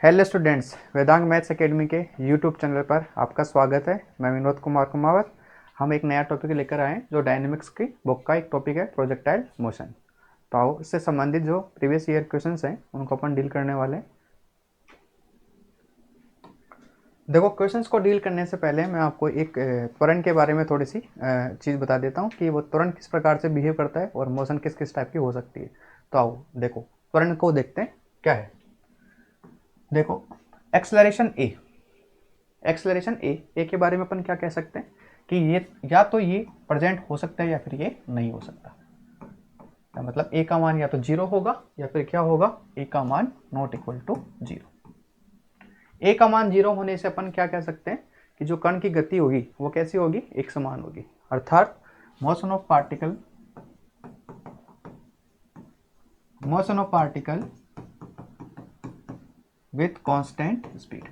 Hello students, Vedang maths academy के YouTube channel पर आपका स्वागत है। मैं विनोद कुमार कुमावत। हम एक नया टॉपिक लेकर आए हैं जो डायनेमिक्स की बुक का एक टॉपिक है, प्रोजेक्टाइल मोशन। तो आओ इससे संबंधित जो प्रीवियस ईयर क्वेश्चंस हैं उनको अपन डील करने वाले हैं। देखो, क्वेश्चंस को डील करने से पहले मैं आपको एक त्वरण के बारे में थोड़ी सी चीज़ बता देता हूँ कि वो त्वरण किस प्रकार से बिहेव करता है और मोशन किस किस टाइप की हो सकती है। तो आओ देखो, त्वरण को देखते हैं क्या है। देखो, एक्सेलरेशन ए के बारे में अपन क्या कह सकते हैं कि ये या तो ये प्रेजेंट हो सकता है या फिर ये नहीं हो सकता। मतलब ए का मान या तो 0 होगा या फिर क्या होगा, ए का मान नॉट इक्वल टू 0। ए का मान 0 होने से अपन क्या कह सकते हैं कि जो कण की गति होगी वो कैसी होगी, एक समान होगी। अर्थात motion of particle with constant speed.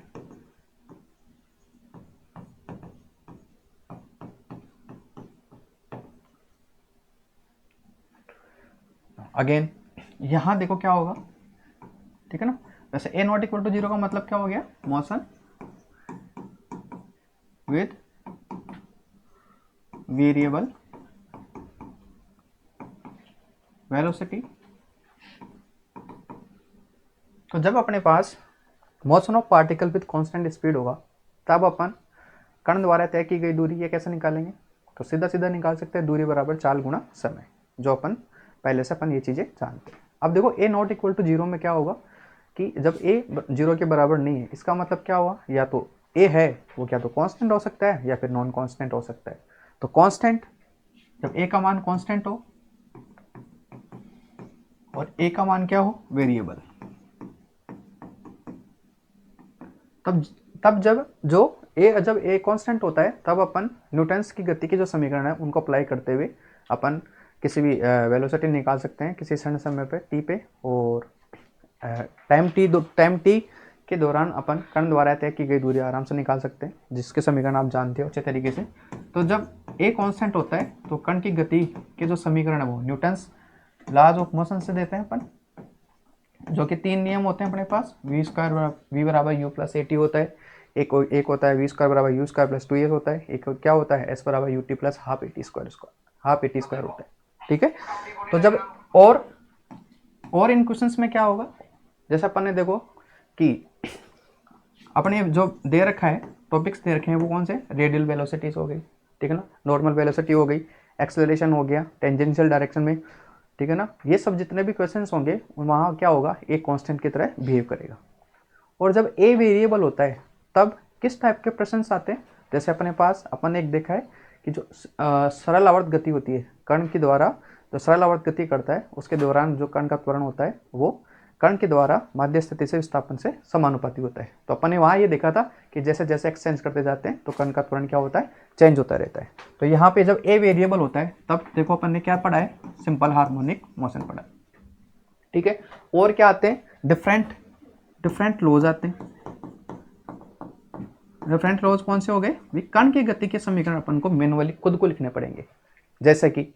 Again यहां देखो क्या होगा, ठीक है ना। वैसे ए नॉट इक्वल टू 0 का मतलब क्या हो गया, मोशन विथ वेरिएबल वेलोसिटी। तो जब अपने पास motion of particle with constant speed होगा तब अपन कण द्वारा तय की गई दूरी ये कैसे निकालेंगे, तो सीधा सीधा निकाल सकते हैं, दूरी बराबर चाल गुणा समय, जो अपन पहले से अपन ये चीजें जानते हैं। अब देखो, ए नॉट इक्वल टू 0 में क्या होगा कि जब ए 0 के बराबर नहीं है, इसका मतलब क्या हुआ, या तो ए है वो क्या तो कांस्टेंट हो सकता है या फिर नॉन कांस्टेंट हो सकता है। तो कांस्टेंट, जब ए का मान कांस्टेंट हो और ए का मान क्या हो, वेरिएबल, तब जब ए कांस्टेंट होता है तब अपन न्यूटन्स की गति के जो समीकरण है उनको अप्लाई करते हुए अपन किसी भी वेलोसिटी निकाल सकते हैं किसी क्षण समय पे टी पे, और टाइम टी के दौरान अपन कण द्वारा तय की गई दूरी आराम से निकाल सकते हैं, जिसके समीकरण आप जानते हो अच्छे तरीके से। तो जब ए कांस्टेंट होता है तो कण की गति के जो समीकरण है वो न्यूटन्स लॉज ऑफ मोशन से देते हैं अपन, जो कि 3 नियम होते हैं अपने पास। वी स्क्वायर वी बराबर यू प्लस ए टी होता है, एक होता है वी स्क्वायर बराबर यू स्क्वायर प्लस 2 एस होता है, एक क्या होता है एस बराबर U T plus half A T square होता है। ठीक है, तो जब और इन क्वेश्चंस में क्या होगा, जैसे अपन ने देखो कि अपने जो दे रखा है टॉपिक्स दे रखे हैं वो कौन से, रेडियल वेलोसिटीज हो गई, ठीक है ना, नॉर्मल वेलोसिटी हो गई, एक्सेलरेशन हो गया टेंजेंशियल डायरेक्शन में, ठीक है ना। ये सब जितने भी क्वेश्चंस होंगे वहाँ क्या होगा, एक कांस्टेंट की तरह बिहेव करेगा। और जब ए वेरिएबल होता है तब किस टाइप के प्रश्न आते हैं, जैसे अपने पास अपन एक देखा है कि जो सरल आवर्त गति होती है, कण के द्वारा जो सरल आवर्त गति करता है उसके दौरान जो कण का त्वरण होता है वो कण के द्वारा माध्य स्थिति से विस्थापन से समानुपाती होता है। तो अपन ने वहाँ ये देखा था कि जैसे जैसे एक्सचेंज करते जाते हैं तो कण का त्वरण क्या होता है, चेंज होता रहता है। तो यहाँ पे जब ए वेरिएबल होता है तब देखो अपन ने क्या पढ़ा है, सिंपल हार्मोनिक मोशन पढ़ा, ठीक है। और क्या आते हैं, डिफरेंट लॉज आते हैं। डिफरेंट लॉज कौन से हो गए, कण की गति के समीकरण अपन को मैनुअली खुद को लिखने पड़ेंगे, जैसे कि,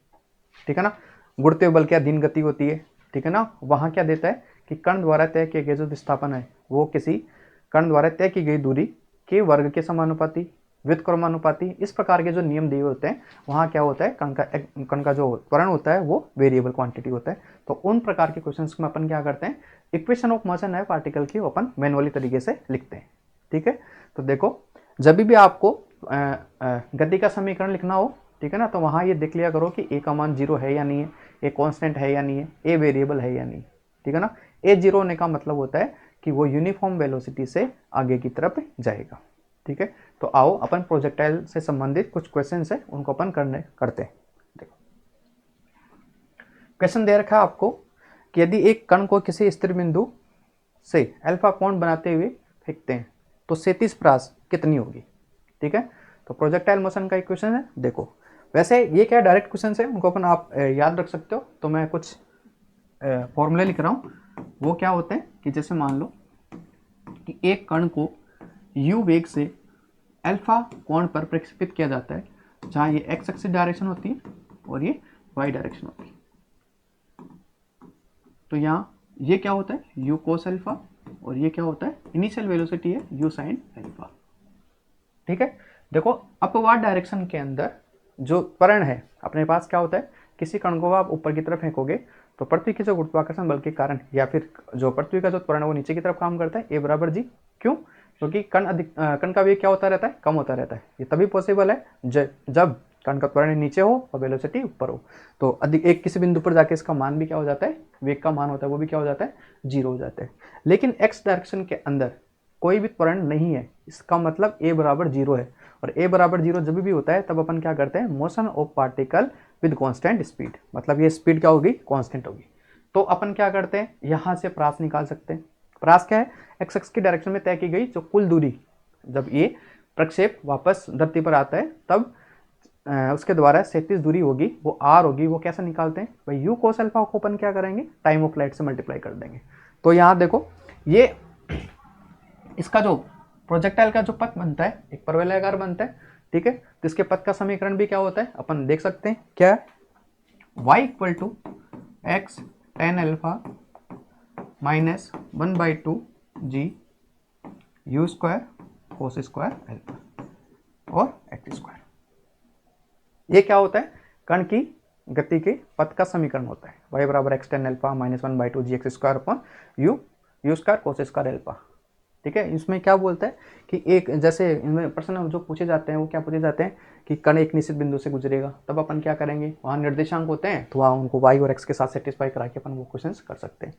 ठीक है ना, गुणित बल क्या दिन गति होती है, ठीक है ना। वहां क्या देता है कि कण द्वारा तय किए गए जो विस्थापन है वो किसी कण द्वारा तय की गई दूरी के वर्ग के समानुपाती, व्युत्क्रमानुपाती, इस प्रकार के जो नियम दिए होते हैं वहाँ क्या होता है, कण का जो त्वरण होता है वो वेरिएबल क्वांटिटी होता है। तो उन प्रकार के क्वेश्चंस में अपन क्या करते हैं, इक्वेशन ऑफ मोशन है पार्टिकल की, अपन मैनुअली तरीके से लिखते हैं, ठीक है। तो देखो, जब भी आपको गति का समीकरण लिखना हो, ठीक है ना, तो वहाँ ये देख लिया करो कि ए का मान 0 है या नहीं है, ए कांस्टेंट है या नहीं है, ए वेरिएबल है या नहीं, ठीक है ना। ए 0 होने का मतलब होता है कि वो यूनिफॉर्म वेलोसिटी से आगे की तरफ जाएगा, ठीक है। तो आओ अपन प्रोजेक्टाइल से संबंधित कुछ क्वेश्चन है उनको अपन करते हैं। देखो, क्वेश्चन दे रखा है आपको कि यदि एक कण को किसी स्थिर बिंदु से अल्फा कोण बनाते हुए फेंकते हैं तो क्षैतिज परास कितनी होगी, ठीक है। तो प्रोजेक्टाइल मोशन का इक्वेशन है। देखो, वैसे ये क्या डायरेक्ट क्वेश्चन है, उनको अपन आप याद रख सकते हो, तो मैं कुछ फॉर्मूले लिख रहा हूँ। वो क्या होते हैं कि जैसे मान लो कि एक कण को u वेग से अल्फा कोण पर प्रक्षेपित किया जाता है, जहाँ ये एक्स एक्सिस डायरेक्शन होती है और ये वाई डायरेक्शन होती है। तो यहाँ ये क्या होता है, u कोस अल्फा और ये क्या होता है, इनिशियल वेलोसिटी है u साइन अल्फा। ठीक है, देखो अपवार्ड डायरेक्शन के अंदर जो त्वरण है अपने पास क्या होता है, किसी कण को आप ऊपर की तरफ फेंकोगे तो पृथ्वी के जो गुरुत्वाकर्षण बल के कारण या फिर जो पृथ्वी का जो त्वरण है वो नीचे की तरफ काम करता है, a बराबर g। क्यों? क्योंकि कण का वेग क्या होता रहता है, कम होता रहता है। ये तभी पॉसिबल है जब कण का त्वरण नीचे हो और वेलोसिटी ऊपर हो। तो अधिक एक किसी बिंदु पर जाके इसका मान भी क्या हो जाता है, वेग का मान होता है वो भी क्या हो जाता है, 0 हो जाता है। लेकिन x डायरेक्शन के अंदर कोई भी त्वरण नहीं है, इसका मतलब a बराबर 0 है। और a बराबर 0 जब भी होता है तब अपन क्या करते हैं, motion of particle with constant speed, मतलब ये स्पीड क्या होगी, कांस्टेंट होगी। तो अपन क्या करते हैं, यहाँ से प्रास निकाल सकते हैं। प्रास क्या है, एक्स एक्स की डायरेक्शन में तय की गई जो कुल दूरी, जब ये प्रक्षेप वापस धरती पर आता है तब उसके द्वारा 37 दूरी होगी, वो r होगी। वो कैसे निकालते हैं भाई, u cos अल्फा को अपन क्या करेंगे, टाइम ऑफ फ्लाइट से मल्टीप्लाई कर देंगे। तो यहाँ देखो ये इसका जो प्रोजेक्टाइल का जो पथ बनता है एक परवलयाकार बनता है। ठीक है, तो इसके पथ का समीकरण भी क्या होता है, अपन देख सकते हैं क्या है, y equal to X tan alpha minus 1/2 g u square cos square alpha और एक्स स्क्वायर। ये क्या होता है, कण की गति के पथ का समीकरण होता है, y बराबर X tan alpha minus 1/2 G X square upon U square cos square alpha. ठीक है, इसमें क्या बोलता है कि एक जैसे इनमें प्रश्न जो पूछे जाते हैं वो क्या पूछे जाते हैं कि कण एक निश्चित बिंदु से गुजरेगा, तब अपन क्या करेंगे, वहाँ निर्देशांक होते हैं तो वहाँ उनको y और x के साथ सेटिस्फाई करा के अपन वो क्वेश्चन कर सकते हैं।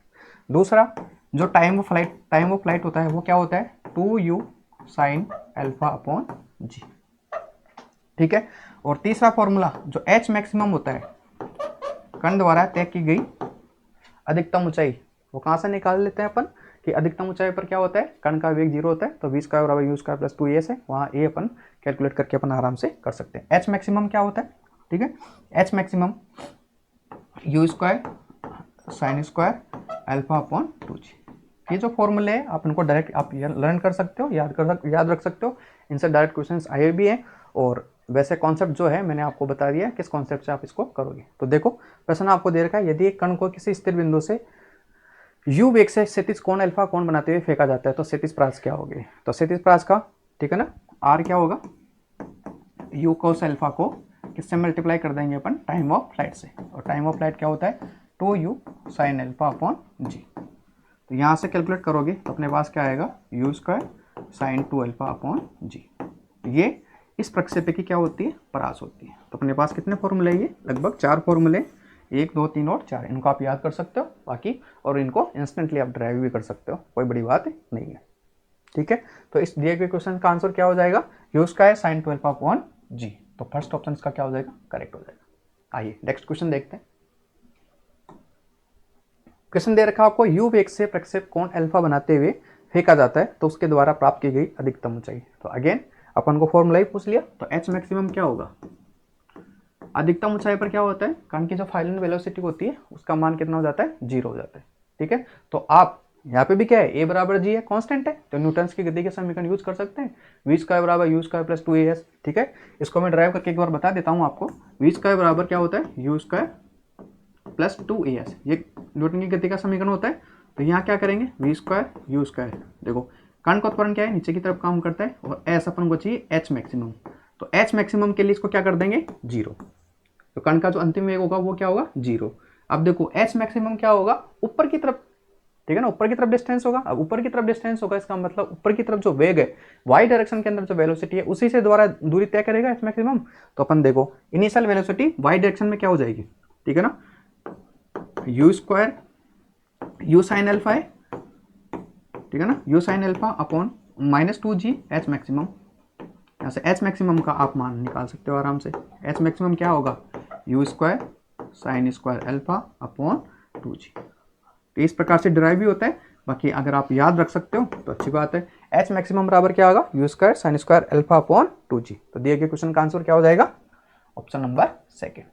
दूसरा जो टाइम ऑफ फ्लाइट होता है वो क्या होता है, 2u साइन अल्फा अपॉन जी। ठीक है, और तीसरा फॉर्मूला जो h मैक्सिमम होता है कण द्वारा तय की गई अधिकतम ऊंचाई, वो कहाँ से निकाल लेते हैं अपन कि अधिकतम ऊंचाई पर क्या होता है, कण का वेग 0 होता है, तो v स्क्वायर बराबर u स्क्वायर प्लस 2as है, वहाँ a अपन कैलकुलेट करके अपन आराम से कर सकते हैं। h मैक्सिमम क्या होता है, ठीक है, h maximum u square sine square alpha upon 2g। ये जो फॉर्मूले है आप इनको डायरेक्ट आप लर्न कर सकते हो, याद रख सकते हो, इनसे डायरेक्ट क्वेश्चंस आए भी हैं। और वैसे कॉन्सेप्ट जो है मैंने आपको बता दिया किस कॉन्सेप्ट से आप इसको करोगे। तो देखो प्रश्न आपको दे रखा है, यदि एक कण को किसी स्थिर बिंदु से u वेग से क्षैतिज कोण अल्फा कोण बनाते हुए फेंका जाता है तो क्षैतिज प्रास क्या होगी, तो क्षैतिज प्रास का ठीक है ना, r क्या होगा, u cos अल्फा को किससे मल्टीप्लाई कर देंगे अपन, टाइम ऑफ फ्लाइट से, और टाइम ऑफ फ्लाइट क्या होता है 2u sine alpha upon g. तो यहाँ से कैलकुलेट करोगे तो अपने पास क्या आएगा, u square sine 2 alpha upon g. ये इस प्रक्षेप की क्या होती है, परास होती है। तो अपने पास कितने फॉर्मूले ये, लगभग 4 फॉर्मूले, 1 2 3 और 4, इनको आप याद कर सकते हो बाकी, और इनको इंस्टेंटली आप ड्राइव भी कर सकते हो, कोई बड़ी बात नहीं है। ठीक है, तो इस दिए गए क्वेश्चन का आंसर क्या हो जाएगा, u square sine 2 alpha upon g. तो फर्स्ट ऑप्शन का क्या हो जाएगा, करेक्ट हो जाएगा। आइए नेक्स्ट क्वेश्चन देखते हैं। क्वेश्चन दे रखा आपको, u वेग से प्रक्षेप कोण अल्फा बनाते हुए फेंका जाता है तो उसके द्वारा प्राप्त की गई अधिकतम ऊंचाई। तो अगेन अपन को फॉर्मूला ही पूछ लिया, तो h मैक्सिमम क्या होगा, अधिकतम ऊंचाई पर क्या होता है, कण की जो फाइनल वेलोसिटी होती है उसका मान कितना हो जाता है, 0 हो जाता है। ठीक है, तो आप यहाँ पे भी क्या है, a बराबर g है, कांस्टेंट है, तो न्यूटन्स की गति के समीकरण यूज कर सकते हैं, v स्क्वायर बराबर u स्क्वायर प्लस 2as। ठीक है, इसको मैं ड्राइव करके एक बार बता देता हूँ आपको, v स्क्वायर बराबर क्या होता है, u स्क्वायर प्लस 2as, ये न्यूटन की गति का समीकरण होता है। तो यहाँ क्या करेंगे, v स्क्वायर u स्क्वायर, देखो कण का त्वरण क्या है, नीचे की तरफ काम करता है, और s अपन को चाहिए h मैक्सिमम, तो h मैक्सिमम के लिए इसको क्या कर देंगे, 0। तो कण का जो अंतिम वेग होगा वो क्या होगा, 0। अब देखो h मैक्सिमम क्या होगा, ऊपर की तरफ, ठीक है ना, ऊपर की तरफ डिस्टेंस होगा। अब ऊपर की तरफ डिस्टेंस होगा, इसका मतलब ऊपर की तरफ जो वेग है, y डायरेक्शन के अंदर जो वेलोसिटी है उसी से द्वारा दूरी तय करेगा h मैक्सिमम। तो अपन देखो इनिशियल वेलोसिटी y डायरेक्शन में क्या हो जाएगी, ठीक है ना, u square u sine alpha है, ठीक है ना, u sine alpha upon minus 2g h maximum. यहाँ से h मैक्सिमम का आप मान निकाल सकते हो आराम से, h मैक्सिमम क्या होगा, u square sine square alpha upon 2g। तो इस प्रकार से डिराइव भी होता है, बाकी अगर आप याद रख सकते हो तो अच्छी बात है। h मैक्सिमम बराबर क्या होगा, u square sine square alpha upon 2g। तो दिए गए क्वेश्चन का आंसर क्या हो जाएगा, ऑप्शन नंबर 2।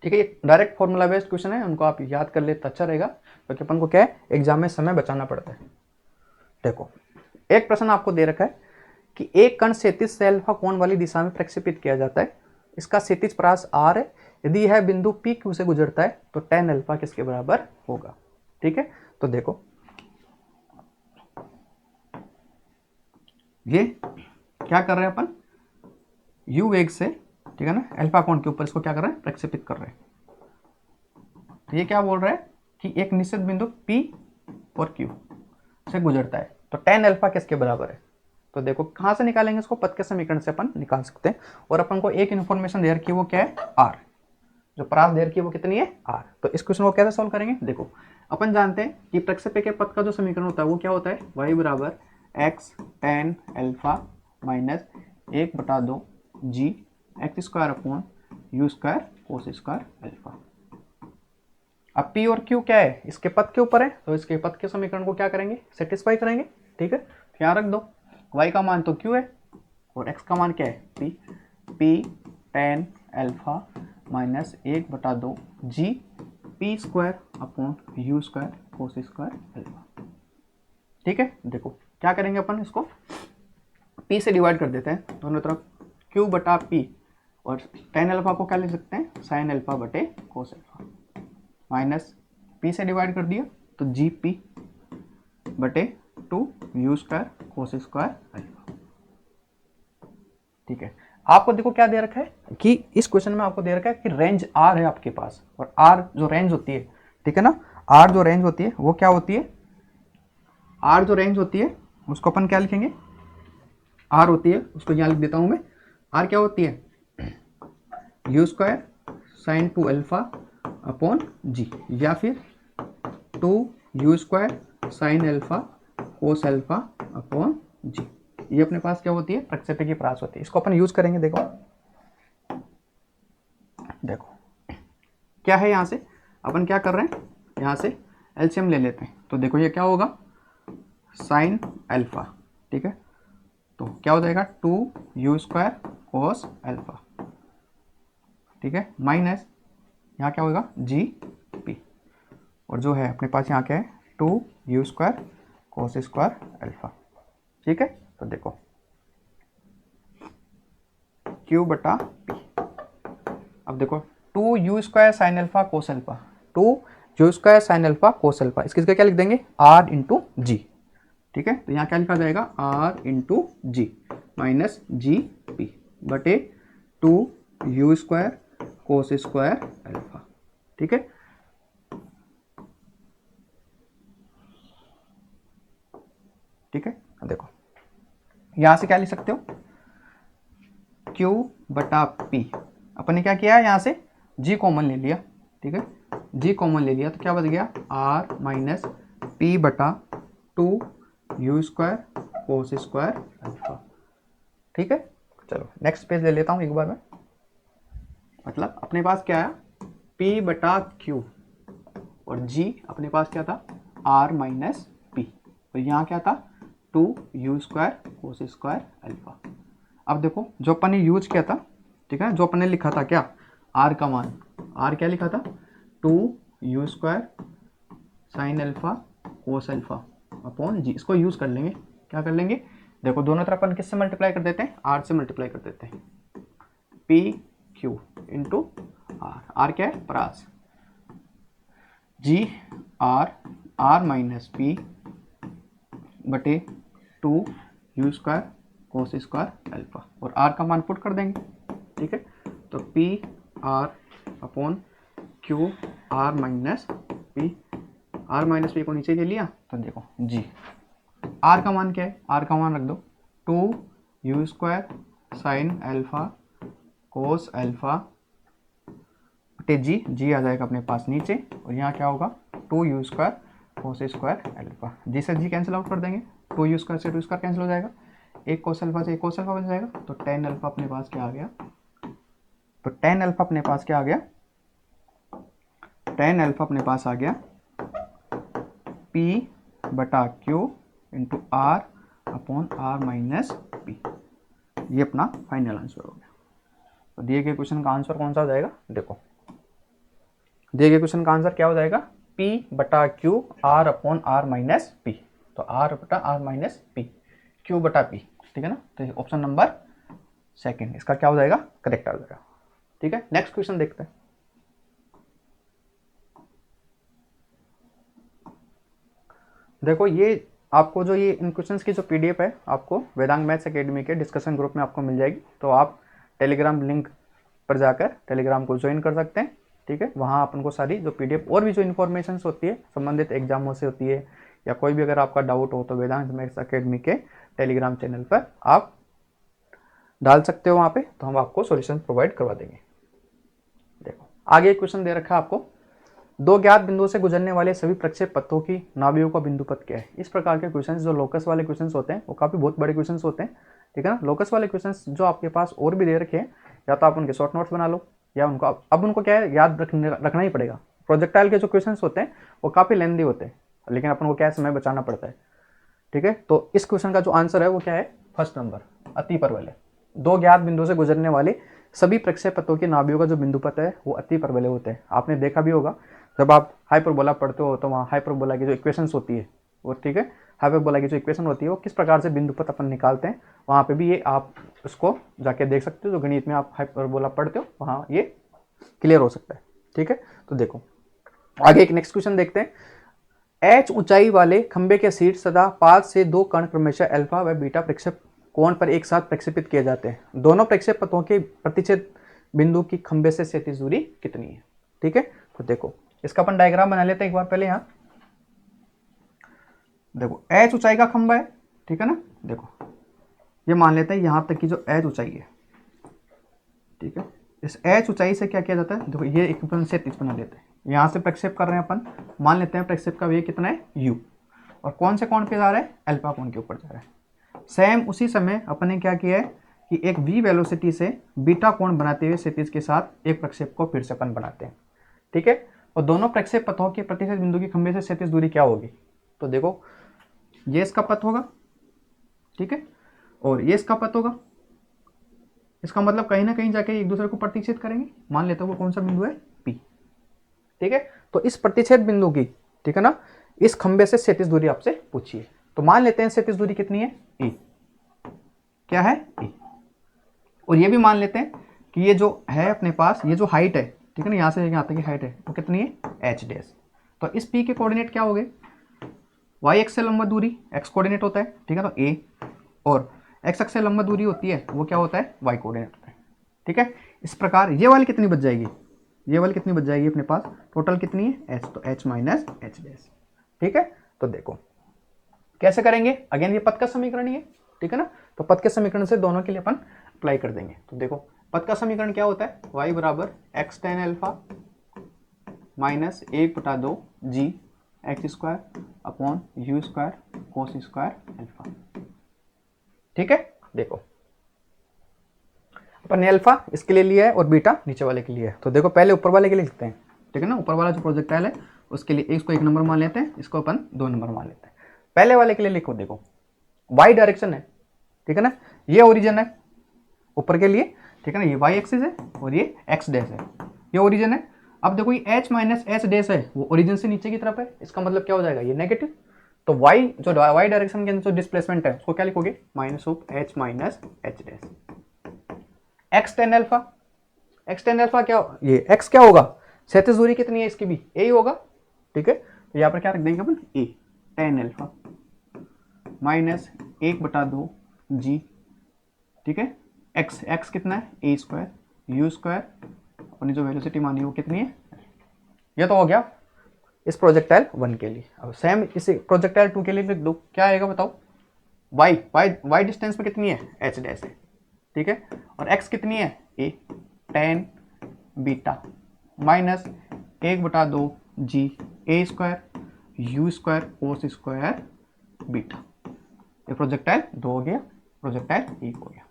ठीक है, ये डायरेक्ट फॉर्मूला बेस्ड क्वेश्चन है, उनको आप याद कर ले तो अच्छा रहेगा, क्योंकि अपन को क्या है, एग्जाम में समय बचाना पड़ता है। देखो एक प्रश्न आपको दे रखा है कि एक कण क्षैतिज से अल्फा कोण वाली दिशा में प्रक्षेपित किया जाता है, इसका क्षैतिज प्रास r है, यदि यह बिंदु पी क्यू से गुजरता है तो tan अल्फा किसके बराबर होगा। ठीक है, तो देखो ये क्या कर रहे हैं अपन, u वेग से, ठीक है ना, अल्फा कोण के ऊपर इसको क्या कर रहे हैं, प्रक्षेपित कर रहे हैं। तो ये क्या बोल रहा है कि एक निश्चित बिंदु P और Q से गुजरता है, तो tan अल्फा किसके बराबर है। तो देखो कहाँ से निकालेंगे इसको, पद के समीकरण से अपन निकाल सकते हैं। और अपन को एक इन्फॉर्मेशन दे रखी है, वो क्या है, r, जो परास दे रखी है वो कितनी है, r। तो इस क्वेश्चन को कैसे सॉल्व करेंगे, देखो अपन जानते हैं कि प्रक्षेप्य के पद का जो समीकरण होता है वो क्या होता है, y बराबर x tan alpha minus 1/2 g x square upon U square cos square alpha. अब P और Q क्या है, इसके पद के ऊपर है, तो इसके पद के समीकरण को क्या करेंगे, सेटिस्फाई करेंगे, ठीक है। तो यहाँ रख दो, y का मान तो Q है और x का मान क्या है, P। P tan alpha minus 1/2 g P square upon U square cos square alpha, ठीक है। देखो क्या करेंगे अपन, इसको P से डिवाइड कर देते हैं दोनों तरफ, Q बटा P, और tan अल्फा को क्या लिख सकते हैं, साइन अल्फा बटे कोस अल्फा, माइनस P से डिवाइड कर दिया तो जी पी बटे 2 u square cos square alpha, ठीक है। आपको देखो क्या दे रखा है कि इस क्वेश्चन में आपको दे रखा है कि रेंज आर है आपके पास, और आर जो रेंज होती है, ठीक है ना, आर जो रेंज होती है वो क्या होती है, आर जो रेंज होती है उसको अपन क्या लिखेंगे, आर होती है, उसको यहाँ लिख देता हूँ मैं, आर क्या होती है, u square sine 2 alpha upon g, या फिर 2 u square sine alpha cos alpha upon g. ये अपने पास क्या होती है, प्रक्षेप्य की परास होती है, इसको अपन यूज करेंगे। देखो देखो क्या है, यहाँ से अपन क्या कर रहे हैं, यहाँ से एलसीएम ले लेते हैं, तो देखो ये क्या होगा, साइन अल्फा, ठीक है, तो क्या हो जाएगा 2 यू स्क्वायर कोस अल्फा, ठीक है, माइनस यहाँ क्या होगा जी पी, और जो है अपने पास यहाँ क्या है 2 u square cos square alpha, ठीक है। तो देखो Q बटा P, अब देखो 2 u square sine alpha cos alpha, 2 u square sine alpha cos alpha, इसकी जगह क्या लिख देंगे, R इंटू जी, ठीक है। तो यहाँ क्या लिखा जाएगा, R इंटू जी माइनस जी पी बटे 2 u square cos square alpha, ठीक है। ठीक है, देखो यहां से क्या लिख सकते हो, Q बटा P, अपन ने क्या किया, यहां से G कॉमन ले लिया, ठीक है, G कॉमन ले लिया तो क्या बच गया, R माइनस P बटा 2 u square cos square alpha, ठीक है। चलो नेक्स्ट पेज ले लेता हूं एक बार में, मतलब अपने पास क्या है, P बटा Q और G अपने पास क्या था, R माइनस P, तो यहाँ क्या था 2 u square cos square alpha. अब देखो जो अपन ने यूज किया था, ठीक है, जो अपन ने लिखा था क्या, R का मान, R क्या लिखा था 2 u square sine alpha cos alpha upon g, इसको यूज कर लेंगे, क्या कर लेंगे, देखो दोनों तरफ अपन किससे मल्टीप्लाई कर देते हैं, R से मल्टीप्लाई कर देते हैं, P Q into R, R क्या है परास, G R, R minus P बटे 2 u square cos square alpha, और R का मान पुट कर देंगे, ठीक है। तो P R upon Q R minus P, R minus P को नीचे ले लिया, तो देखो G, R का मान क्या है, R का मान रख दो 2 u square sine alpha cos alpha बटे जी आ जाएगा अपने पास नीचे, और यहाँ क्या होगा 2 u square cos square alpha, g से जी कैंसिल आउट कर देंगे, 2 यू स्क्वायर से 2 स्क्वायर कैंसिल हो जाएगा, एक कोस अल्फा से एक कोस अल्फा बन जाएगा, तो tan अल्फा अपने पास क्या आ गया, तो tan अल्फा अपने पास क्या आ गया, tan अल्फा अपने पास आ गया P बटा Q into R upon R minus P, ये अपना फाइनल आंसर हो गया। तो दिए गए क्वेश्चन का आंसर कौन सा हो जाएगा, देखो दिए गए क्वेश्चन का आंसर क्या हो जाएगा, P बटा Q R upon R minus P, तो R बटा R माइनस P, Q बटा P, ठीक है ना। तो ऑप्शन नंबर सेकंड इसका क्या हो जाएगा, करेक्ट आ जाएगा, ठीक है। नेक्स्ट क्वेश्चन देखते हैं, देखो ये आपको जो ये इन क्वेश्चंस की जो पीडीएफ है आपको वेदांग मैथ्स एकेडमी के डिस्कशन ग्रुप में आपको मिल जाएगी। तो आप टेलीग्राम लिंक पर जाकर टेलीग्राम को ज्वाइन कर सकते हैं, ठीक है। वहाँ अपन को सारी जो पीडीएफ और भी जो इन्फॉर्मेशन होती है संबंधित एग्जामों से होती है, या कोई भी अगर आपका डाउट हो तो वेदांत मैथ्स एकेडमी के टेलीग्राम चैनल पर आप डाल सकते हो वहाँ पे, तो हम आपको सॉल्यूशन प्रोवाइड करवा देंगे। देखो आगे एक क्वेश्चन दे रखा है आपको, दो ज्ञात बिंदुओं से गुजरने वाले सभी प्रक्षेप पथों की नाभियों का बिंदु पथ क्या है। इस प्रकार के क्वेश्चंस जो लोकस वाले क्वेश्चंस होते हैं वो काफ़ी बहुत बड़े क्वेश्चंस होते हैं, ठीक है ना। लोकस वाले क्वेश्चंस जो आपके पास और भी दे रखे हैं, या तो आप उनके शॉर्ट नोट्स बना लो, या उनको अब उनको क्या है याद रखना ही पड़ेगा। प्रोजेक्टाइल के जो क्वेश्चंस होते हैं वो काफ़ी लेंदी होते हैं, लेकिन अपन को क्या है समय बचाना पड़ता है, ठीक है। तो इस क्वेश्चन का जो आंसर है वो क्या है, फर्स्ट नंबर अति परवलय। दो ज्ञात बिंदुओं से गुजरने वाले सभी प्रक्षेप पथों की नाभियों का जो बिंदु पथ है वो अति परवलय होते हैं। आपने देखा भी होगा जब आप हाइपरबोला पढ़ते हो तो वहाँ हाइपरबोला की जो इक्वेशंस होती है वो, ठीक है, हाइपरबोला की जो इक्वेशन होती है वो किस प्रकार से बिंदु पथ अपन निकालते हैं, वहाँ पे भी ये आप उसको जाके देख सकते हो। जो गणित में आप हाइपरबोला पढ़ते हो वहाँ ये क्लियर हो सकता है, ठीक है। तो देखो आगे एक नेक्स्ट क्वेश्चन देखते हैं। एच ऊंचाई वाले खंबे के शीर्ष सदा 5 से 2 कण क्रमशः अल्फा व बीटा प्रक्षेप कोण पर एक साथ प्रक्षेपित किए जाते हैं। दोनों प्रक्षेप पथों के प्रतिच्छेद बिंदु की खंबे से क्षैतिज दूरी कितनी है, ठीक है। तो देखो इसका अपन डायग्राम बना लेते हैं एक बार पहले। यहाँ देखो एच ऊंचाई का खंबा है, ठीक है ना। देखो ये मान लेते हैं यहाँ तक की जो एच ऊंचाई है, ठीक है। इस एच ऊंचाई से क्या किया जाता है, देखो ये एक अपन क्षैतिज बना लेते हैं। यहाँ से प्रक्षेप कर रहे हैं अपन, मान लेते हैं प्रक्षेप का वेग कितना है u, और कौन से कोण पे जा रहा है, अल्फा कोण के ऊपर जा रहा है। सेम उसी समय अपन ने क्या किया है कि एक v वेलोसिटी से बीटा कोण बनाते हुए क्षैतिज के साथ एक प्रक्षेप को फिर से अपन बनाते हैं, ठीक है। और दोनों प्रक्षेप पथों के प्रतिच्छेद बिंदु की खंबे से क्षैतिज दूरी क्या होगी, तो देखो ये इसका पथ होगा, ठीक है, और ये इसका पथ होगा। इसका मतलब कहीं ना कहीं जाके एक दूसरे को प्रतिच्छेद करेंगे। मान लेते हो वो कौन सा बिंदु है, P, ठीक है। तो इस प्रतिच्छेद बिंदु की, ठीक है ना, इस खंबे से क्षैतिज दूरी आपसे पूछिए। तो मान लेते हैं क्षैतिज दूरी कितनी है, E, क्या है E। और ये भी मान लेते हैं कि ये जो है अपने पास ये जो हाइट है, ठीक है ना, यहाँ से यहाँ तक की हाइट है वो कितनी है, h डैश। तो इस P के कोऑर्डिनेट क्या हो गए, y एक्स से लंबा दूरी x कोऑर्डिनेट होता है, ठीक है, तो A, और x अक्ष से लंबा दूरी होती है वो क्या होता है, y कोऑर्डिनेट होता है, ठीक है। इस प्रकार ये वाली कितनी बच जाएगी, ये वाली कितनी बच जाएगी अपने पास, टोटल कितनी है h, तो h माइनस h डैश, ठीक है। तो देखो कैसे करेंगे, अगेन ये पथ का समीकरण ही है, ठीक है ना। तो पथ के समीकरण से दोनों के लिए अपन अप्लाई कर देंगे। तो देखो पथ का समीकरण क्या होता है, y बराबर X tan alpha minus 1/2 g x square upon U square cos square alpha, ठीक है। देखो अपन ने अल्फा इसके लिए लिया है और बीटा नीचे वाले के लिए है। तो देखो पहले ऊपर वाले के लिए लिखते हैं, ठीक है ना। ऊपर वाला जो प्रोजेक्टाइल है उसके लिए इसको 1 नंबर मान लेते हैं, इसको अपन 2 नंबर मान लेते हैं। पहले वाले के लिए लिखो, देखो y डायरेक्शन है, ठीक है ना, ये ओरिजिन है ऊपर के लिए, ठीक है ना, ये y एक्सिस है और ये x डैश है, ये ओरिजिन है। अब देखो ये h माइनस एच डैश है वो ओरिजिन से नीचे की तरफ है, इसका मतलब क्या हो जाएगा, ये नेगेटिव। तो y जो y डायरेक्शन के अंदर जो डिस्प्लेसमेंट है उसको क्या लिखोगे, minus of h minus H dash. X tan alpha, x tan alpha क्या, ये x क्या होगा, क्षैतिज दूरी कितनी है इसकी भी a ही होगा, ठीक है। तो यहाँ पर क्या रख देंगे अपन, a ten alpha minus 1/2 g, ठीक है, x, x कितना है a स्क्वायर यू स्क्वायर, अपनी जो वेलोसिटी मानी वो कितनी है, ये तो हो गया इस प्रोजेक्टाइल 1 के लिए। अब सेम इस प्रोजेक्टाइल 2 के लिए लिख दो, क्या आएगा बताओ, y डिस्टेंस में कितनी है, h डैश है, ठीक है, और x कितनी है a tan beta minus 1/2 g a square you square cos square beta. ये प्रोजेक्टाइल 2 हो गया, प्रोजेक्टाइल 1 हो गया,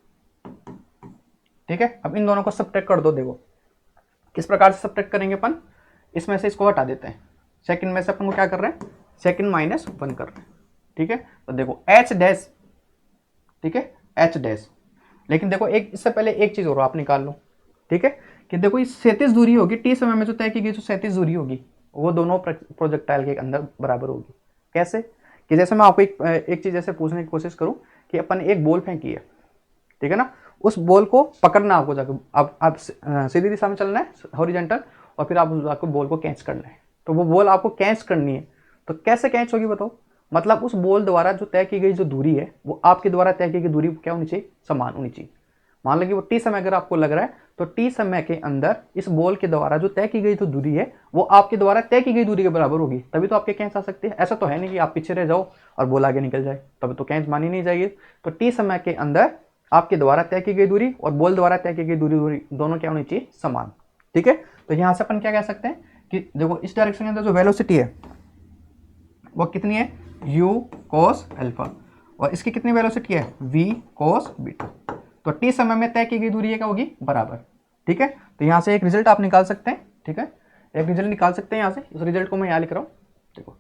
ठीक है। अब इन दोनों को सब्ट्रैक्ट कर दो। देखो किस प्रकार से सब्ट्रैक्ट करेंगे अपन, इसमें से इसको हटा देते हैं, सेकंड में से अपन को क्या कर रहे हैं, सेकंड माइनस 1 कर रहे हैं, ठीक है। तो देखो h डैश, ठीक है, h डैश, लेकिन देखो एक इससे पहले एक चीज और आप निकाल लो, ठीक है, कि देखो ये क्षैतिज दूरी होगी t समय में जो तय की गई जो क्षैतिज दूरी होगी वो दोनों प्रोजेक्टाइल के अंदर बराबर होगी। कैसे, कि जैसे मैं आपको एक चीज ऐसे पूछने की कोशिश करूं कि अपन एक बॉल फेंकी है, ठीक है ना, उस बॉल को पकड़ना आपको जाकर, आप सीधी दिशा में चलना है हॉरिजॉन्टल, और फिर आप बॉल को कैच करना है। तो वो बॉल आपको कैच करनी है, तो कैसे कैच होगी बताओ, मतलब उस बॉल द्वारा जो तय की गई जो दूरी है वो आपके द्वारा तय की गई दूरी क्या होनी चाहिए, समान होनी चाहिए। मान लो कि वो टी समय अगर आपको लग रहा है तो टी समय के अंदर इस बॉल के द्वारा जो तय की गई जो दूरी है वो आपके द्वारा तय की गई दूरी के बराबर होगी, तभी तो आपके कैच आ सकती है। ऐसा तो है नहीं कि आप पीछे रह जाओ और बॉल आगे निकल जाए, तब तो कैच मानी नहीं जाएगी। तो टी समय के अंदर आपके द्वारा तय की गई दूरी और बॉल द्वारा तय की गई दूरी दोनों क्या होनी चाहिए, समान। ठीक है, तो यहां से अपन क्या कह सकते हैं कि देखो इस डायरेक्शन के अंदर जो वेलोसिटी है वो कितनी है, u cos अल्फा, और इसकी कितनी वेलोसिटी है, v cos बीटा। तो t समय में तय की गई दूरी क्या होगी, बराबर। ठीक है, तो यहां से एक रिजल्ट आप निकाल सकते हैं। ठीक है, एक रिजल्ट निकाल सकते हैं यहां से, उस रिजल्ट को मैं यहां लिख रहा हूं। देखो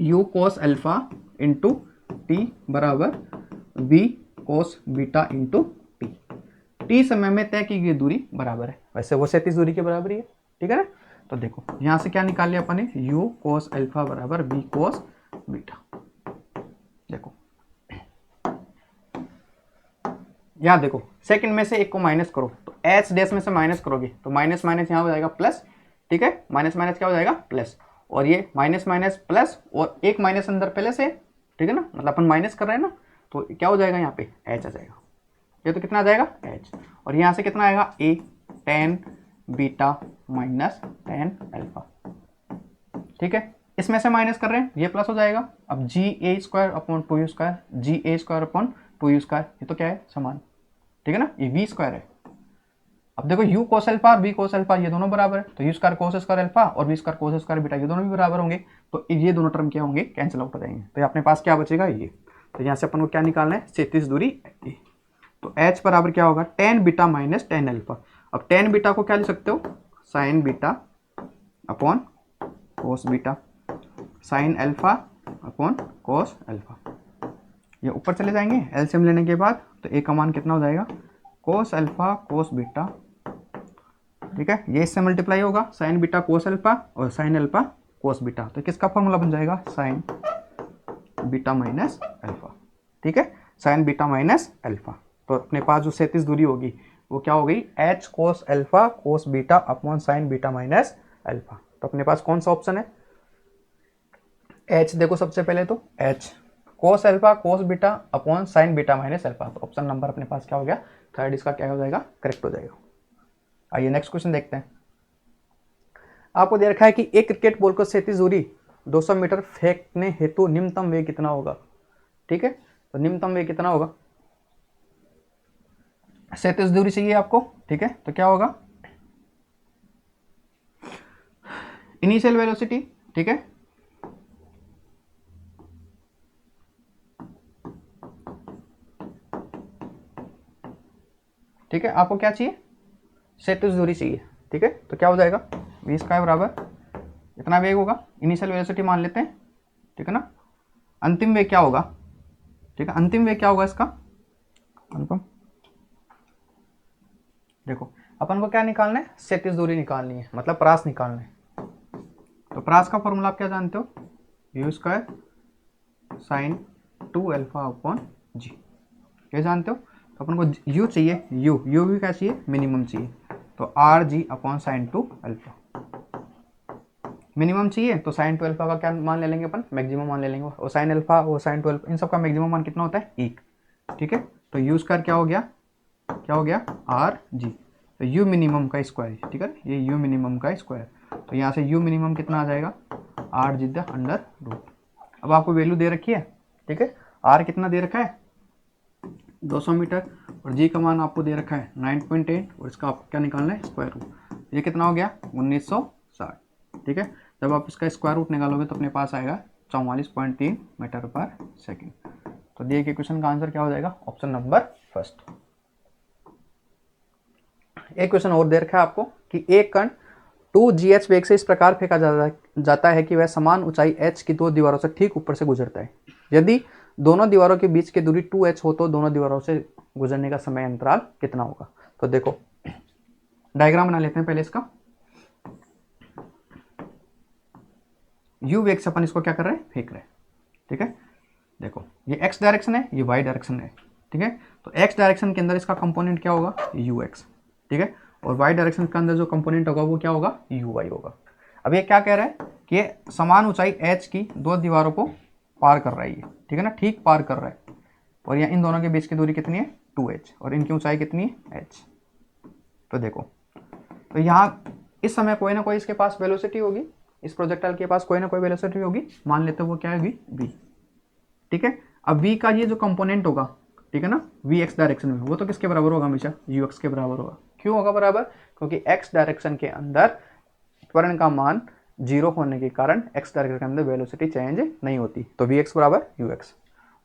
u cos alpha into T बराबर v cos beta into T समय में तय की गई दूरी बराबर है, वैसे वो 37 दूरी के बराबर ही है। ठीक है ना, तो देखो यहां से क्या निकाल लिया अपन ने, u cos अल्फा बराबर v cos बीटा। देखो यहां देखो सेकंड में से एक को माइनस करो तो h डैश में से माइनस करोगे तो माइनस माइनस यहां हो जाएगा प्लस। ठीक है, माइनस माइनस क्या हो जाएगा, प्लस, और ये माइनस माइनस प्लस और एक माइनस अंदर पहले से। ठीक है ना, मतलब अपन माइनस कर रहे हैं ना, तो क्या हो जाएगा यहाँ पे h आ जाएगा। ये तो कितना आ जाएगा h, और यहाँ से कितना आएगा a tan beta minus tan alpha. ठीक है, इसमें से माइनस कर रहे हैं, ये प्लस हो जाएगा। अब जी ए स्क्वायर अपॉन 2u स्क्वायर, जी ए स्क्वायर अपॉन 2u स्क्वायर, ये तो क्या है, समान। ठीक है ना, ये v स्क्वायर है। अब देखो u cos अल्फा और v cos अल्फा ये दोनों बराबर है, तो u square cos square alpha और v square cos square beta ये दोनों भी बराबर होंगे, तो ये दोनों टर्म क्या होंगे, कैंसिल आउट हो जाएंगे। तो अपने पास क्या बचेगा, ये। तो यहाँ से अपन को क्या निकालना है, 37 दूरी। तो h बराबर क्या होगा, tan beta minus tan alpha. अब tan बीटा को क्या लिख सकते हो, sin beta upon cos beta, sin alpha upon cos alpha. ये ऊपर चले जाएंगे एलसीएम लेने के बाद, तो a का मान कितना हो जाएगा, cos अल्फा cos बीटा। ठीक है, ये इससे मल्टीप्लाई होगा, sin बीटा cos अल्फा और sin अल्फा cos बीटा, तो किसका फॉर्मूला बन जाएगा, sin बीटा माइनस अल्फा। ठीक है, sin बीटा माइनस अल्फा। तो अपने पास जो 37 दूरी होगी वो क्या हो गई, h cos alpha cos beta upon sin beta minus alpha. तो अपने पास कौन सा ऑप्शन है, h देखो सबसे पहले तो h cos alpha cos beta upon sin beta minus alpha, तो ऑप्शन नंबर अपने पास क्या हो गया, थर्ड, इसका क्या हो जाएगा, करेक्ट हो जाएगा। आइए नेक्स्ट क्वेश्चन देखते हैं। आपको दे रखा है कि एक क्रिकेट बॉल को 37 दूरी 200 मीटर फेंकने हेतु निम्नतम वेग कितना होगा। ठीक है, तो निम्नतम वेग कितना होगा, 37 दूरी चाहिए आपको। ठीक है, तो क्या होगा, इनिशियल वेलोसिटी। ठीक है, ठीक है, आपको क्या चाहिए, 37 दूरी चाहिए। ठीक है, तो क्या हो जाएगा, v स्क्वायर बराबर इतना वेग होगा, इनिशियल वेलोसिटी मान लेते हैं। ठीक है ना, अंतिम वेग क्या होगा, ठीक है, अंतिम वेग क्या होगा इसका, अनुपम देखो अपन को क्या निकालना है, 37 दूरी निकालनी है, मतलब प्रास निकालना है। तो प्रास का फॉर्मूला आप क्या जानते हो, u square sine 2 alpha upon g, ये जानते हो। तो अपन को यू चाहिए, यू भी क्या चाहिए, मिनिमम चाहिए, तो R G upon sine 2 alpha minimum चाहिए। तो साइन 2 अल्फा का क्या मान ले लेंगे अपन, मैक्सिमम मान ले लेंगे, और साइन अल्फा और साइन 2 अल्फा इन सब का मैक्सिमम मान कितना होता है, 1। ठीक है, तो यू स्क्वायर क्या हो गया आर जी, तो यू मिनिमम का स्क्वायर। ठीक है, ये यू मिनिमम का स्क्वायर, तो यहाँ से यू मिनिमम कितना आ जाएगा, R G the under root. अब आपको वैल्यू दे रखी है। ठीक है, आर कितना दे रखा है, 200 मीटर, और जी का मान आपको दे रखा है 9.8, और इसका आपको क्या निकालना है, स्क्वायर रूट। ये कितना हो गया, 1960। ठीक है, जब आप इसका स्क्वायर रूट निकालोगे तो अपने पास आएगा 44.3 मीटर पर सेकेंड। तो दिए गए क्वेश्चन का आंसर क्या हो जाएगा, ऑप्शन नंबर फर्स्ट। एक क्वेश्चन और दे रखा है आपको कि एक कण 2gh वेग से इस प्रकार फेंका जाता है कि वह समान ऊंचाई h की दो दीवारों से ठीक ऊपर से गुजरता है। यदि दोनों दीवारों के बीच की दूरी 2h हो तो दोनों दीवारों से गुजरने का समय अंतराल कितना होगा। तो देखो डायग्राम बना लेते हैं पहले इसका। u वेग से अपन इसको क्या कर रहे हैं, फेंक रहे हैं। ठीक है, देखो ये x डायरेक्शन है, ये y डायरेक्शन है। ठीक है, तो x डायरेक्शन के अंदर इसका कंपोनेंट क्या होगा, ux। ठीक है, और y डायरेक्शन के अंदर जो कंपोनेंट होगा वो क्या होगा, uy होगा। अब ये क्या कह रहा है कि समान ऊंचाई h की दो दीवारों को पार कर रहा है ये, ठीक है ना, ठीक पार कर रहा है। और यहाँ इन दोनों के बीच की दूरी कितनी है 2h और इनकी ऊंचाई कितनी है h। तो देखो, तो यहाँ इस समय कोई ना कोई इसके पास वेलोसिटी होगी, इस प्रोजेक्टाइल के पास कोई ना कोई वेलोसिटी होगी, मान लेते हैं वो क्या है v। ठीक है, अब v का ये जो कंपोनेंट होगा, ठीक है ना, v x डायरेक्शन में, वो तो किसके बराबर होगा, हमेशा ux के बराबर होगा। क्यों होगा बराबर, क्योंकि x डायरेक्शन के अंदर त्वरण का मान 0 होने के कारण x डायरेक्शन के अंदर वेलोसिटी चेंज नहीं होती, तो vx बराबर ux।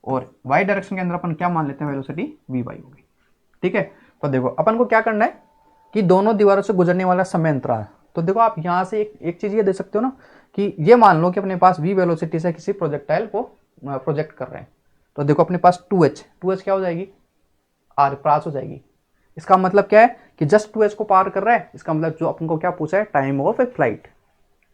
और y डायरेक्शन के अंदर अपन क्या मान लेते हैं, वेलोसिटी vy होगी। ठीक है, तो देखो अपन को क्या करना है कि दोनों दीवारों से गुजरने वाला समय अंतराल, तो देखो आप यहाँ से एक चीज ये दे सकते हो ना कि ये मान लो कि अपने पास v वेलोसिटी से किसी प्रोजेक्टाइल को प्रोजेक्ट कर रहे हैं, तो देखो अपने पास 2h क्या हो जाएगी, r पास हो जाएगी। इसका मतलब क्या है कि जस्ट 2h को पार कर रहा है, इसका मतलब जो अपन को क्या पूछा है, टाइम ऑफ ए फ्लाइट।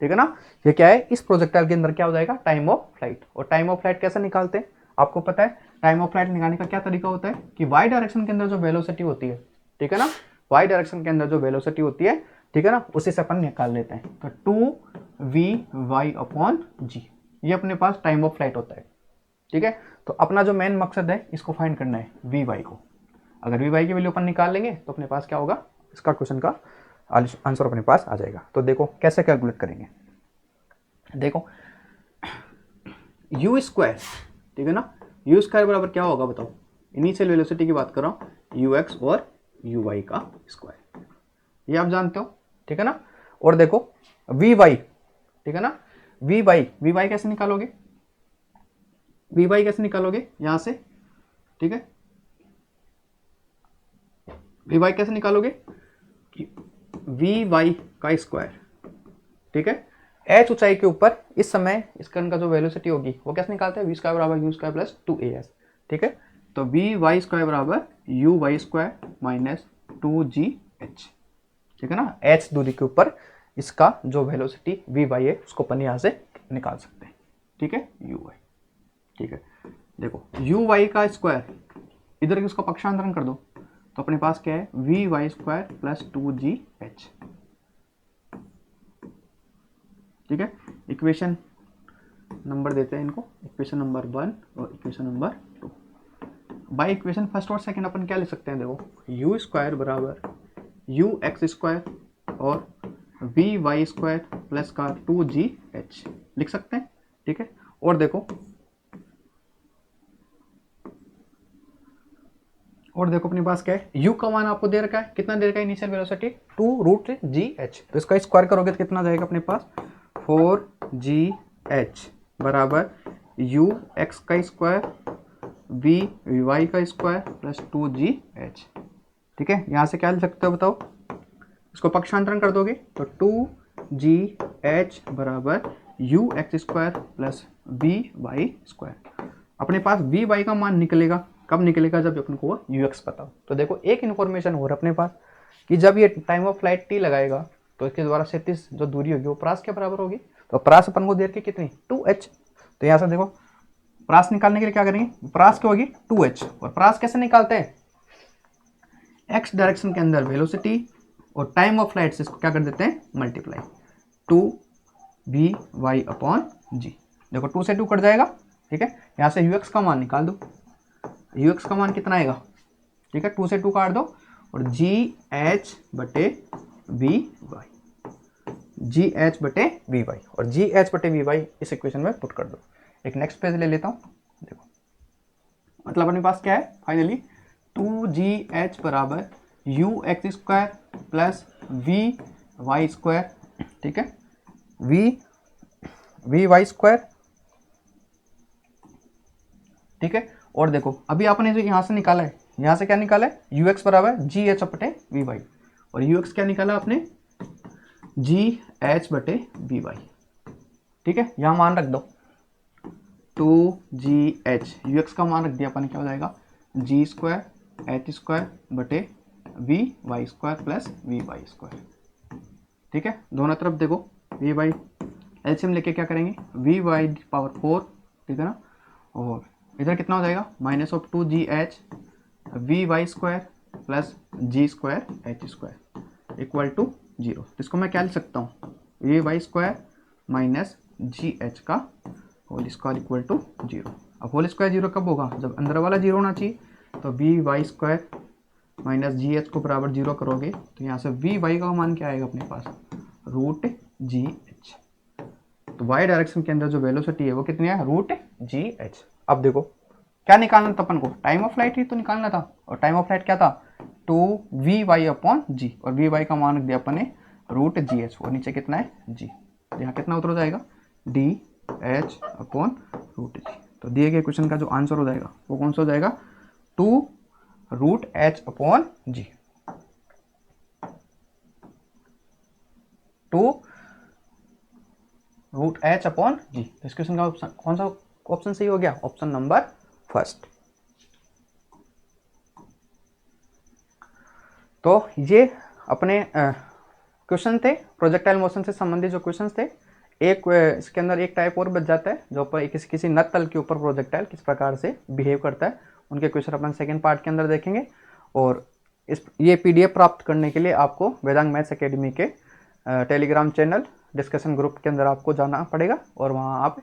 ठीक है ना, ये क्या है, इस प्रोजेक्टाइल के अंदर क्या हो जाएगा, टाइम ऑफ फ्लाइट। और टाइम ऑफ फ्लाइट कैसे निकालते हैं, आपको पता है टाइम ऑफ फ्लाइट निकालने का क्या तरीका होता है कि y डायरेक्शन के अंदर जो वेलोसिटी होती है, ठीक है ना, y डायरेक्शन के अंदर जो वेलोसिटी होती है, ठीक है ना, उसी से अपन निकाल लेते हैं। तो 2vy/g ये अपने पास टाइम ऑफ फ्लाइट होता है। ठीक है, तो अपना जो मेन मकसद है इसको फाइंड करना है vy को। अगर vy की वैल्यू अपन निकाल लेंगे तो अपने पास क्या होगा, इसका क्वेश्चन का आंसर अपने पास आ जाएगा। तो देखो कैसे कैलकुलेट करेंगे, देखो u स्क्वायर, ठीक है ना, u स्क्वायर बराबर क्या होगा बताओ, इनिशियल वेलोसिटी की बात कर रहा हूँ, ux और uy का स्क्वायर, ये आप जानते हो। ठीक है ना, और देखो vy, ठीक है ना, vy कैसे निकालोगे, vy कैसे निकालोगे यहां से, ठीक है, vy कैसे निकालोगे कि vy का स्क्वायर, ठीक है, h ऊंचाई के ऊपर इस समय इस कण का जो वेलोसिटी होगी वो कैसे निकालते हैं, v स्क्वायर बराबर u स्क्वायर प्लस 2as। ठीक है, तो vy स्क्वायर बराबर uy स्क्वायर माइनस 2gh। ठीक है ना, h दूरी के ऊपर इसका जो वेलोसिटी vy है उसको अपन यहाँ से निकाल सकते हैं। ठीक है, uy, ठीक है, देखो uy का स्क्वायर इधर की उसका पक्षांतरण कर दो, तो अपने पास क्या है, vy स्क्वायर प्लस 2gh। ठीक है, इक्वेशन नंबर देते हैं इनको, इक्वेशन नंबर 1 और equation number 2। By equation first और सेकंड अपन क्या लिख सकते हैं, देखो u स्क्वायर बराबर ux स्क्वायर और vy स्क्वायर प्लस का 2gh लिख सकते हैं। ठीक है, और देखो अपने पास क्या है, u का मान आपको दे रखा है, कितना दे रखा है, इनिशियल वेलोसिटी 2√gh, तो इसका स्क्वायर करोगे तो कितना जाएगा अपने पास 4gh बराबर ux का स्क्वायर vy का स्क्वायर प्लस 2gh। ठीक है, यहां से क्या लिख सकते हो बताओ, इसको पक्षांतरण कर दोगे तो 2gh बराबर ux square plus vy square. अपने पास vy का मान निकलेगा, कब निकलेगा, जब अपन को ux पता हो। तो देखो एक इन्फॉर्मेशन हो रहा अपने पास कि जब ये टाइम ऑफ फ्लाइट t लगाएगा तो इसके द्वारा क्षैतिज जो दूरी होगी वो प्रास के बराबर होगी, तो प्रास अपन को देर के कितनी 2h। तो यहाँ से देखो प्रास निकालने के लिए क्या करेंगे, प्रास क्या होगी 2h, और प्रास कैसे निकालते हैं, x डायरेक्शन के अंदर वेलोसिटी और टाइम ऑफ फ्लाइट से इसको क्या कर देते हैं मल्टीप्लाई 2vy/g। देखो 2 से 2 कट जाएगा। ठीक है, यहाँ से ux का मान निकाल दो, ux का मान कितना आएगा, ठीक है, 2 से 2 काट दो और gh/vy और gh/vy इस इक्वेशन में पुट कर दो। एक नेक्स्ट पेज ले लेता हूँ, देखो मतलब अपने पास क्या है फाइनली 2gh बराबर ux square plus vy square. ठीक है, vy स्क्वायर। ठीक है, और देखो अभी आपने जो यहाँ से निकाला है, यहाँ से क्या निकाला है, ux बराबर gh/vy और ux क्या निकाला आपने gh/vy। ठीक है, यहाँ मान रख दो 2gh, ux का मान रख दिया अपन, क्या हो जाएगा g स्क्वायर h स्क्वायर बटे vy square plus vy square. ठीक है, दोनों तरफ देखो vy एलसीएम लेके क्या करेंगे, vy/4, ठीक है ना, और इधर कितना हो जाएगा minus of 2gh vy square plus g square h square equal to 0। इसको मैं क्या लिख सकता हूँ, vy स्क्वायर माइनस gh का होल स्क्वायर इक्वल टू 0। अब होल स्क्वायर 0 कब होगा, जब अंदर वाला 0 होना चाहिए। तो V Y square minus G H को बराबर 0 करोगे तो यहाँ से वी वाई का मान क्या आएगा अपने पास, रूट जी एच। तो वाई डायरेक्शन के अंदर जो वेलोसिटी है वो कितनी है, रूट जी एच। अब देखो क्या निकालना था अपन को, टाइम ऑफ फ्लाइट ही तो निकालना था, और टाइम ऑफ फ्लाइट क्या था, 2v/g, और वी वाई का मान रख दिया अपन ने रूट जी एच, और नीचे कितना है g, तो यहाँ कितना उतर जाएगा डी एच अपॉन रूट जी। तो दिए गए क्वेश्चन का जो आंसर हो जाएगा वो कौन सा हो जाएगा, 2√h अपॉन जी, 2√h अपॉन जी। तो इस क्वेश्चन का ऑप्शन कौन सा ऑप्शन सही हो गया, ऑप्शन नंबर फर्स्ट। तो ये अपने क्वेश्चन थे प्रोजेक्टाइल मोशन से संबंधित जो क्वेश्चन थे। एक इसके अंदर एक टाइप और बच जाता है जो पर किसी नत तल के ऊपर प्रोजेक्टाइल किस प्रकार से बिहेव करता है, उनके क्वेश्चन अपन सेकेंड पार्ट के अंदर देखेंगे। और ये पीडीएफ प्राप्त करने के लिए आपको वेदांग मैथ्स एकेडमी के टेलीग्राम चैनल डिस्कशन ग्रुप के अंदर आपको जाना पड़ेगा, और वहाँ आप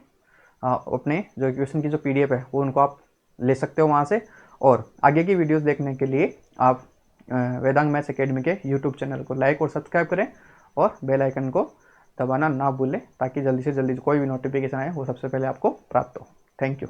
अपने जो क्वेश्चन की जो पीडीएफ है वो उनको आप ले सकते हो वहाँ से। और आगे की वीडियोस देखने के लिए आप वेदांग मैथ्स एकेडमी के यूट्यूब चैनल को लाइक और सब्सक्राइब करें, और बेल आइकन को दबाना ना भूलें, ताकि जल्दी से जल्दी कोई भी नोटिफिकेशन आए वो सबसे पहले आपको प्राप्त हो। Thank you.